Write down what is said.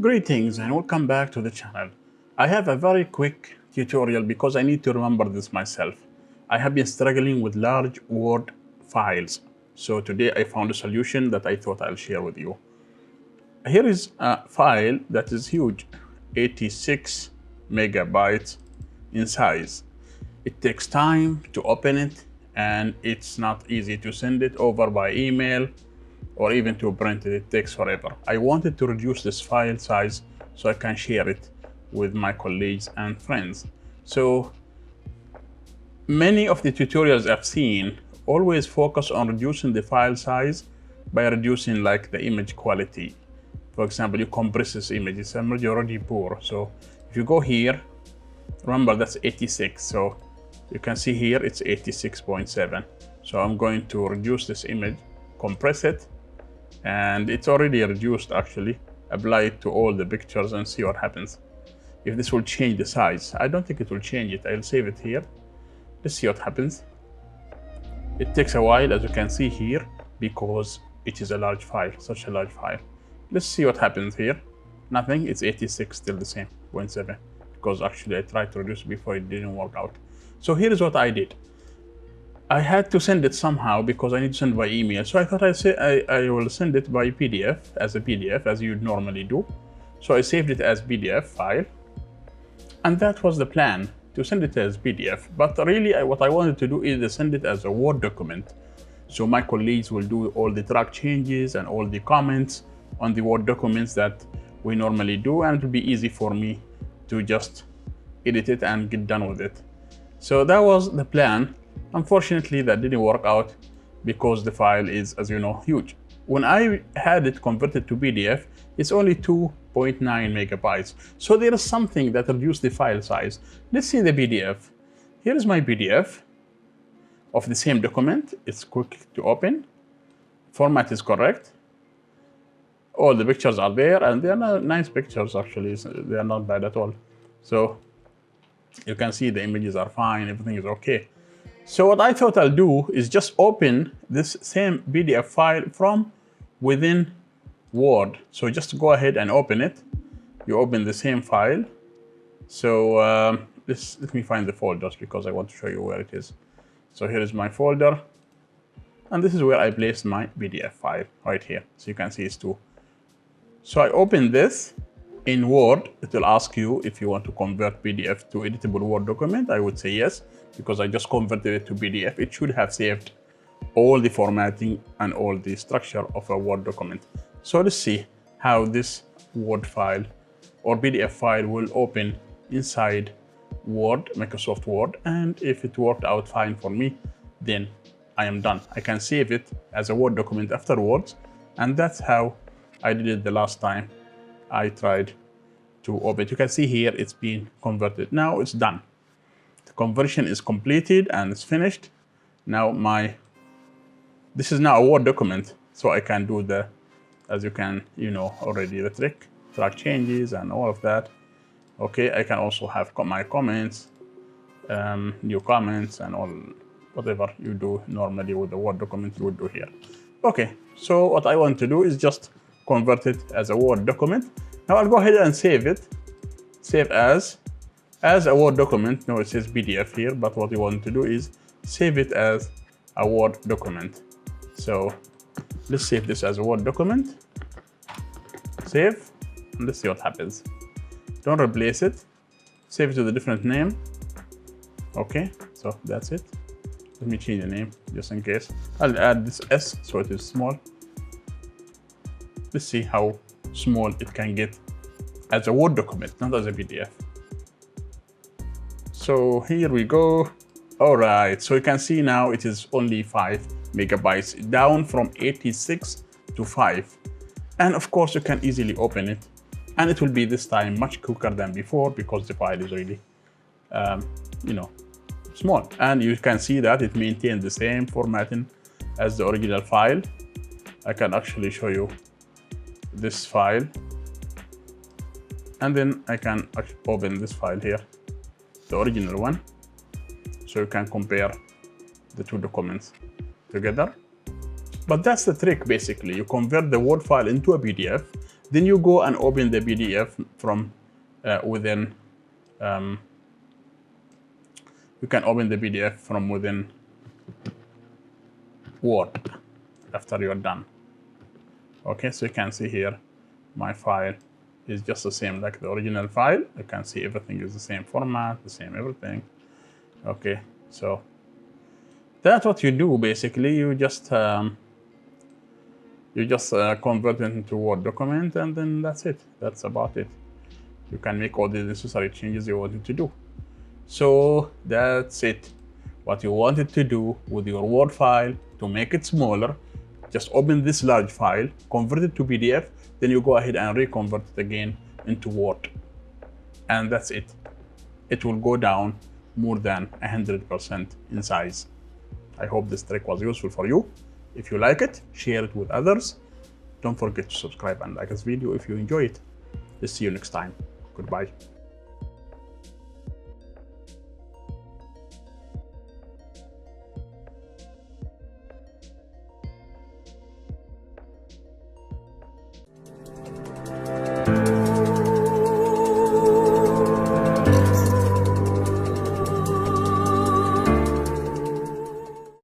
Greetings and welcome back to the channel. I have a very quick tutorial because I need to remember this myself. I have been struggling with large Word files. So today I found a solution that I thought I'll share with you. Here is a file that is huge, 86 megabytes in size. It takes time to open it and it's not easy to send it over by email or even to print it. It takes forever. I wanted to reduce this file size so I can share it with my colleagues and friends. So many of the tutorials I've seen always focus on reducing the file size by reducing like the image quality. For example, you compress this image, it's already poor. So if you go here, remember that's 86. So you can see here it's 86.7. So I'm going to reduce this image, compress it, and it's already reduced actually. Apply it to all the pictures and see what happens. If this will change the size. I don't think it will change it. I'll save it here. Let's see what happens. It takes a while, as you can see here, because it is a large file, such a large file. Let's see what happens here. Nothing, it's 86, still the same, 0.7, because actually I tried to reduce it before, it didn't work out. So here is what I did. I had to send it somehow because I need to send by email. So I thought I will send it by PDF, as a PDF, as you'd normally do. So I saved it as PDF file. And that was the plan, to send it as PDF. But really what I wanted to do is to send it as a Word document. So my colleagues will do all the track changes and all the comments on the Word documents that we normally do. And it will be easy for me to just edit it and get done with it. So that was the plan. Unfortunately, that didn't work out because the file is, as you know, huge. When I had it converted to PDF, it's only 2.9 megabytes. So there is something that reduced the file size. Let's see the PDF. Here is my PDF of the same document. It's quick to open. Format is correct. All the pictures are there, and they are nice pictures actually. They are not bad at all. So you can see the images are fine, everything is okay. So what I thought I'll do is just open this same PDF file from within Word. So just go ahead and open it. You open the same file. So let me find the folders because I want to show you where it is. So here is my folder. And this is where I placed my PDF file right here. So you can see it's two. So I open this. In Word, it will ask you if you want to convert PDF to editable Word document. I would say yes, because I just converted it to PDF. It should have saved all the formatting and all the structure of a Word document. So let's see how this Word file or PDF file will open inside Word, Microsoft Word. And if it worked out fine for me, then I am done. I can save it as a Word document afterwards. And that's how I did it the last time I tried to open it. You can see here it's been converted. Now it's done. The conversion is completed and it's finished. Now this is now a Word document, so I can do the, as you can, already the track changes and all of that. Okay, I can also have my comments, new comments and all, whatever you do normally with the Word document you would do here. Okay, so what I want to do is just convert it as a Word document. Now I'll go ahead and save it. Save as a Word document. No, it says PDF here, but what you want to do is save it as a Word document. So let's save this as a Word document. Save, and let's see what happens. Don't replace it. Save it with a different name. Okay, so that's it. Let me change the name just in case. I'll add this S so it is small. Let's see how small it can get as a Word document, not as a PDF. So here we go. All right, so you can see now it is only 5 megabytes, down from 86 to 5. And of course you can easily open it, and it will be this time much quicker than before because the file is really, small. And you can see that it maintains the same formatting as the original file. I can actually show you this file, and then I can open this file here, the original one, so you can compare the two documents together. But that's the trick basically. You convert the Word file into a PDF, Then you go and open the PDF from within. You can open the PDF from within Word after you're done. Okay, so you can see here my file is just the same like the original file. You can see everything is the same format, the same everything. Okay, so that's what you do basically. You just convert it into Word document, and then that's it. That's about it. You can make all the necessary changes you wanted to do. So that's it. What you wanted to do with your Word file to make it smaller, just open this large file, convert it to PDF, then you go ahead and reconvert it again into Word. And that's it. It will go down more than 100% in size. I hope this trick was useful for you. If you like it, share it with others. Don't forget to subscribe and like this video if you enjoy it. Let's see you next time. Goodbye.